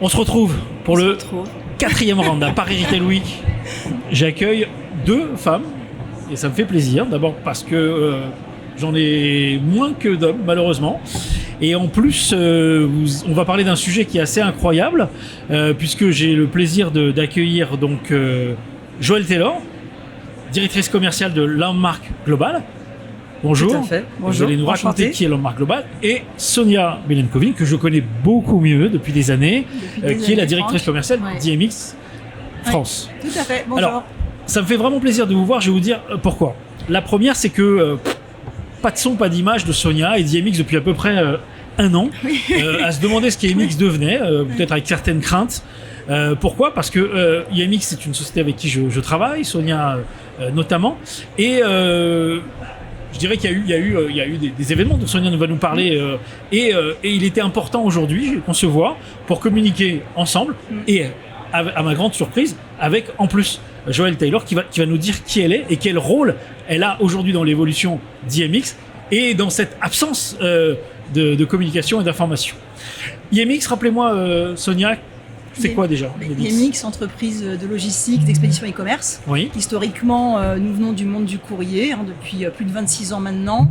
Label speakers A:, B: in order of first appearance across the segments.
A: On se retrouve pour le 4e round à Paris Retail Week. J'accueille 2 femmes et ça me fait plaisir. D'abord parce que j'en ai moins que d'hommes, malheureusement. Et en plus, on va parler d'un sujet qui est assez incroyable, puisque j'ai le plaisir d'accueillir donc Joëlle Taylor, directrice commerciale de Landmark Global. Bonjour.
B: Tout à fait. Bonjour.
A: Vous allez nous raconter qui est Landmark Global. Et Sonia Milenkovic, que je connais beaucoup mieux depuis des années, qui est la directrice commerciale d'IMX France.
B: Tout à fait. Bonjour. Alors,
A: ça me fait vraiment plaisir de vous voir. Je vais vous dire pourquoi. La première, c'est que pas de son, pas d'image de Sonia et d'IMX depuis à peu près un an, à se demander ce qu'IMX devenait, peut-être avec certaines craintes. Pourquoi ? Parce que IMX, c'est une société avec qui je travaille, Sonia notamment, et je dirais qu'il y a eu des événements dont Sonia va nous parler, et il était important aujourd'hui qu'on se voit pour communiquer ensemble, et à ma grande surprise, avec en plus Joëlle Taylor qui va nous dire qui elle est et quel rôle elle a aujourd'hui dans l'évolution d'IMX et dans cette absence de communication et d'information. IMX, rappelez-moi Sonia, c'est quoi déjà
B: IMX, entreprise de logistique, d'expédition e-commerce.
A: Oui.
B: Historiquement, nous venons du monde du courrier depuis plus de 26 ans maintenant.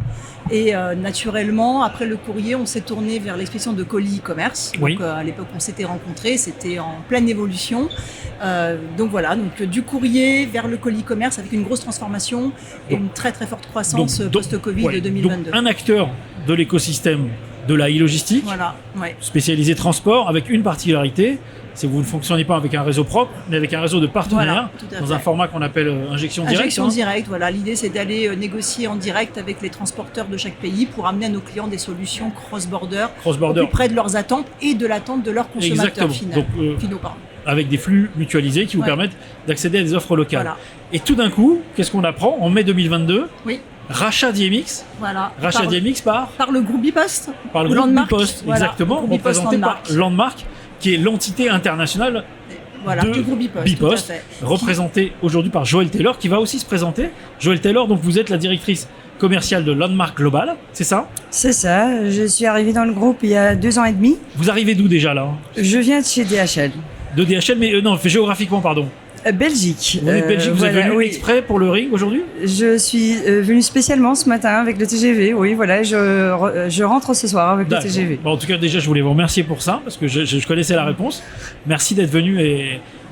B: Et naturellement, après le courrier, on s'est tourné vers l'expédition de colis e-commerce.
A: Oui.
B: Donc, à l'époque, on s'était rencontrés, c'était en pleine évolution. Donc voilà, du courrier vers le colis e-commerce avec une grosse transformation et une très très forte croissance post-Covid de 2022.
A: Donc, un acteur de l'écosystème de la e-logistique,
B: voilà,
A: spécialisé transport, avec une particularité, c'est que vous ne fonctionnez pas avec un réseau propre, mais avec un réseau de partenaires, dans un format qu'on appelle injection directe.
B: Injection directe, voilà. L'idée, c'est d'aller négocier en direct avec les transporteurs de chaque pays pour amener à nos clients des solutions cross-border, au plus près de leurs attentes et de l'attente de leurs consommateurs finaux.
A: Avec des flux mutualisés qui vous permettent d'accéder à des offres locales. Voilà. Et tout d'un coup, qu'est-ce qu'on apprend en mai 2022 ? Rachat d'IMX.
B: Voilà.
A: Rachat d'IMX par
B: le groupe Bipost.
A: Par le groupe Bipost, exactement, représenté par Landmark, qui est l'entité internationale
B: du groupe
A: Bipost, représentée aujourd'hui par Joëlle Taylor, qui va aussi se présenter. Joëlle Taylor, donc vous êtes la directrice commerciale de Landmark Global, c'est ça ?
C: C'est ça, je suis arrivée dans le groupe il y a 2 ans et demi.
A: Vous arrivez d'où déjà là ?
C: Je viens de chez DHL.
A: De DHL, mais non, géographiquement, pardon.
C: Belgique.
A: Vous êtes Belgique, vous êtes venu exprès pour le ring aujourd'hui ?
C: Je suis venu spécialement ce matin avec le TGV, oui, voilà, je rentre ce soir avec le TGV.
A: Bon, en tout cas, déjà, je voulais vous remercier pour ça, parce que je connaissais la réponse. Merci d'être venu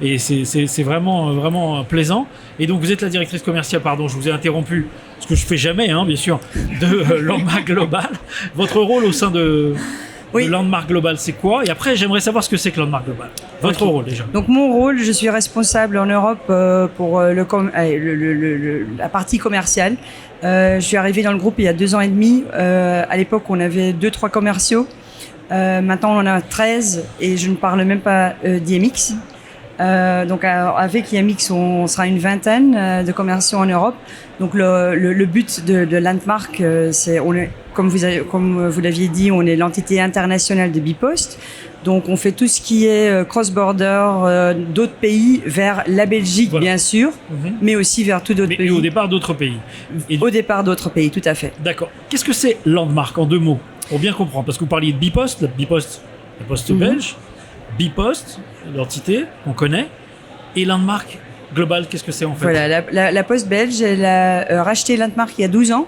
A: et c'est vraiment, vraiment plaisant. Et donc, vous êtes la directrice commerciale, pardon, je vous ai interrompu, ce que je fais jamais, bien sûr, de Landmark Global. Votre rôle au sein de Landmark Global, c'est quoi ? Et après, j'aimerais savoir ce que c'est que Landmark Global. Votre rôle, déjà.
C: Donc, mon rôle, je suis responsable en Europe pour la partie commerciale. Je suis arrivée dans le groupe il y a 2 ans et demi. À l'époque, on avait 2-3 commerciaux. Maintenant, on en a 13 et je ne parle même pas d'IMX. Donc, avec IMX, on sera une vingtaine de commerciaux en Europe. Donc, le but de Landmark, c'est comme vous l'aviez dit, on est l'entité internationale de Bipost. Donc, on fait tout ce qui est cross-border d'autres pays vers la Belgique, bien sûr, mais aussi vers tous d'autres pays.
A: Et au départ, d'autres pays.
C: Au départ, d'autres pays, tout à fait.
A: D'accord. Qu'est-ce que c'est Landmark, en 2 mots, pour bien comprendre ? Parce que vous parliez de Bipost, la poste belge, Bipost, l'entité qu'on connaît, et Landmark Global, qu'est-ce que c'est en fait ?
C: Voilà, la poste belge, elle a racheté Landmark il y a 12 ans,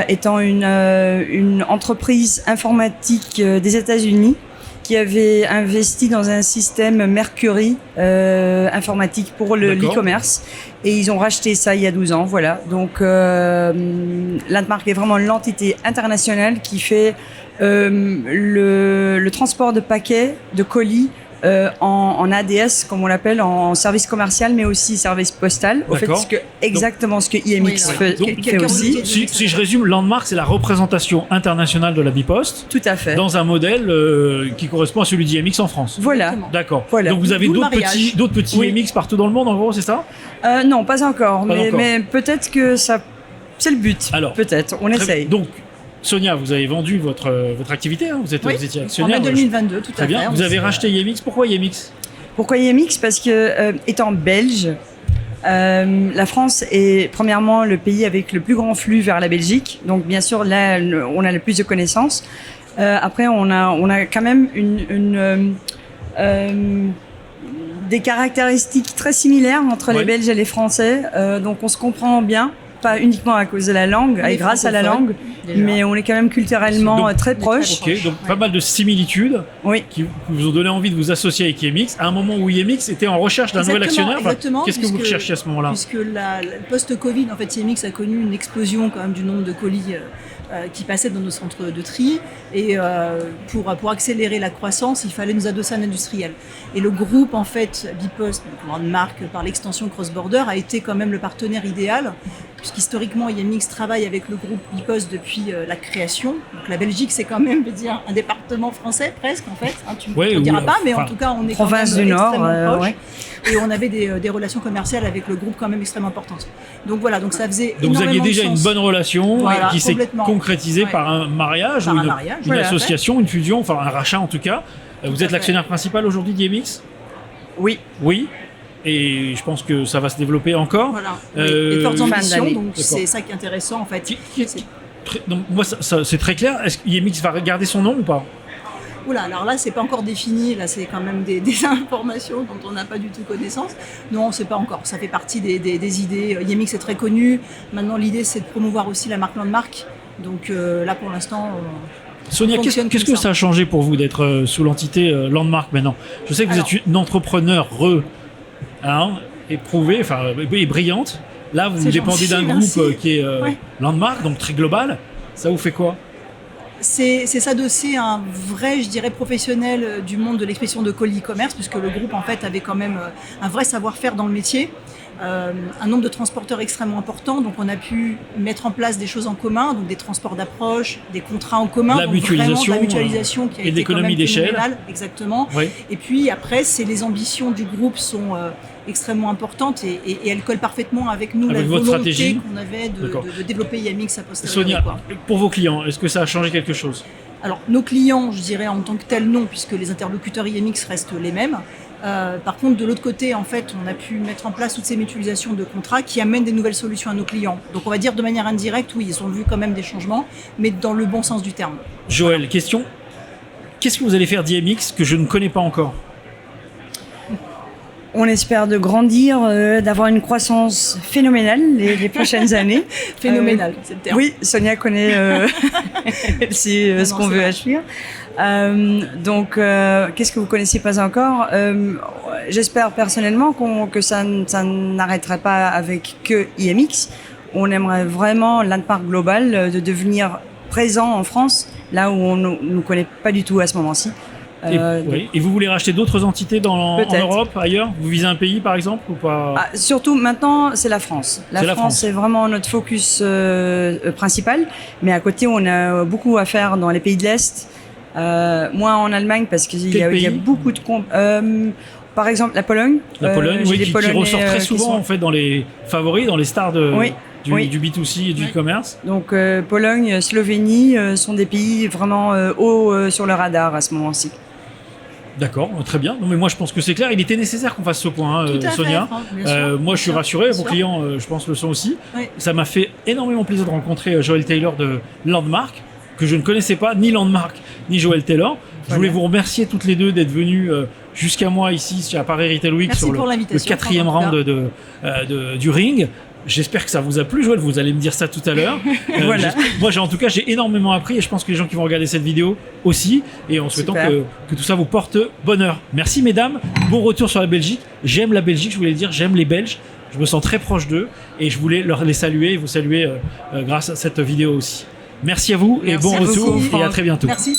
C: étant une entreprise informatique des États-Unis qui avait investi dans un système Mercury informatique pour l'e-commerce. Et ils ont racheté ça il y a 12 ans, voilà. Donc, Landmark est vraiment l'entité internationale qui fait le transport de paquets, de colis, en ADS, comme on l'appelle, en service commercial, mais aussi service postal. Au fait, exactement ce que IMX fait aussi.
A: Si je résume, Landmark, c'est la représentation internationale de la Bipost.
C: Tout à fait.
A: Dans un modèle qui correspond à celui d'IMX en France.
C: Voilà.
A: D'accord.
C: Voilà.
A: Donc vous avez d'autres petits IMX partout dans le monde, en gros, c'est ça ?
C: Non, pas encore. Mais peut-être que ça, c'est le but. Alors, peut-être. On essaye.
A: Donc, Sonia, vous avez vendu votre activité, vous étiez actionnaire.
B: En 2022, tout à fait.
A: Très bien. Vous avez racheté IMX. Pourquoi IMX ?
C: Pourquoi IMX ? Parce que, étant belge, la France est premièrement le pays avec le plus grand flux vers la Belgique. Donc, bien sûr, là, on a le plus de connaissances. Après, on a quand même Des caractéristiques très similaires entre les Belges et les Français, donc on se comprend bien, pas uniquement à cause de la langue, et grâce à la langue, déjà. Mais on est quand même culturellement très proches.
A: Ok, donc pas mal de similitudes qui vous ont donné envie de vous associer avec IMX à un moment où IMX était en recherche d'un nouvel actionnaire.
B: Exactement.
A: Qu'est-ce que vous recherchiez à ce moment-là?
B: Puisque le post-Covid, en fait, IMX a connu une explosion quand même du nombre de colis qui passaient dans nos centres de tri, et pour accélérer la croissance, il fallait nous adosser à un industriel. Et le groupe, en fait, Bipost, Landmark par l'extension cross-border, a été quand même le partenaire idéal, puisqu'historiquement, IMX travaille avec le groupe Bipost depuis la création. Donc la Belgique, c'est quand même, je veux dire, un département français presque, en fait. Hein, tu ne diras pas, mais en tout cas, on est quand même extrêmement proche. Et on avait des relations commerciales avec le groupe quand même extrêmement importantes. Donc voilà, donc ça faisait
A: donc vous aviez déjà une bonne relation qui s'est concrétisée par un mariage, une association, une fusion, enfin un rachat en tout cas. Vous êtes l'actionnaire principal aujourd'hui d'IMX?
C: Oui.
A: Oui. Et je pense que ça va se développer encore.
B: Voilà. Et fortes ambitions, donc c'est ça qui est intéressant en fait.
A: Donc moi, c'est très clair. Est-ce que IMX va garder son nom ou pas?
B: Oula, alors là, c'est pas encore défini. Là, c'est quand même des informations dont on n'a pas du tout connaissance. Non, c'est pas encore. Ça fait partie des idées. IMX est très connu. Maintenant, l'idée, c'est de promouvoir aussi la marque Landmark. Donc là, pour l'instant.
A: Sonia, qu'est-ce que ça a changé pour vous d'être sous l'entité Landmark maintenant? Je sais que vous êtes une entrepreneur éprouvée, et brillante. Là, vous dépendez d'un groupe qui est Landmark, donc très global. Ça vous fait quoi?
B: C'est s'adosser à un vrai, je dirais, professionnel du monde de l'expédition de colis e-commerce, puisque le groupe, en fait, avait quand même un vrai savoir-faire dans le métier. Un nombre de transporteurs extrêmement important, donc on a pu mettre en place des choses en commun, donc des transports d'approche, des contrats en commun,
A: la
B: mutualisation qui a
A: et
B: été
A: l'économie d'échelle,
B: exactement. Oui. Et puis après, les ambitions du groupe sont extrêmement importantes et elles collent parfaitement avec nous,
A: avec
B: la
A: votre
B: volonté
A: stratégie
B: qu'on avait de développer IMX à posteriori.
A: Sonia, pour vos clients, est-ce que ça a changé quelque chose?
B: Alors nos clients, je dirais en tant que tels non, puisque les interlocuteurs IMX restent les mêmes. Par contre, de l'autre côté, en fait, on a pu mettre en place toutes ces mutualisations de contrats qui amènent des nouvelles solutions à nos clients. Donc, on va dire de manière indirecte, oui, ils ont vu quand même des changements, mais dans le bon sens du terme.
A: Joël, question. Qu'est-ce que vous allez faire d'IMX que je ne connais pas encore?
C: On espère de grandir, d'avoir une croissance phénoménale les prochaines années.
B: Phénoménale, c'est le terme.
C: Oui, Sonia connaît ce qu'on veut acheter. Donc, qu'est-ce que vous connaissez pas encore? J'espère personnellement que ça n'arrêterait pas avec que IMX. On aimerait vraiment Landmark Global de devenir présent en France, là où on ne connaît pas du tout à ce moment-ci.
A: Et vous voulez racheter d'autres entités en Europe, ailleurs? Vous visez un pays par exemple ou pas?
C: Surtout maintenant, c'est la France. La France, c'est vraiment notre focus principal. Mais à côté, on a beaucoup à faire dans les pays de l'Est. Moins en Allemagne parce qu'il y a beaucoup de par exemple la Pologne.
A: La Pologne, qui ressort très souvent en fait dans les favoris, dans les stars du B2C et du e-commerce.
C: Donc Pologne, Slovénie sont des pays vraiment hauts sur le radar à ce moment-ci.
A: D'accord, très bien. Non, mais moi je pense que c'est clair. Il était nécessaire qu'on fasse ce point, Sonia. Moi je suis rassuré, vos clients je pense le sont aussi. Oui. Ça m'a fait énormément plaisir de rencontrer Joël Taylor de Landmark, que je ne connaissais pas, ni Landmark, ni Joël Taylor. Je voulais vous remercier toutes les deux d'être venues jusqu'à moi ici à Paris Retail Week.
B: Merci
A: sur le 4e round du ring. J'espère que ça vous a plu, Joël, vous allez me dire ça tout à l'heure.
C: Voilà.
A: Moi, en tout cas, j'ai énormément appris et je pense que les gens qui vont regarder cette vidéo aussi, et en souhaitant que tout ça vous porte bonheur. Merci mesdames, bon retour sur la Belgique. J'aime la Belgique, je voulais le dire, j'aime les Belges. Je me sens très proche d'eux et je voulais les saluer et vous saluer grâce à cette vidéo aussi. Merci à vous et bon retour et à très bientôt.
B: Merci.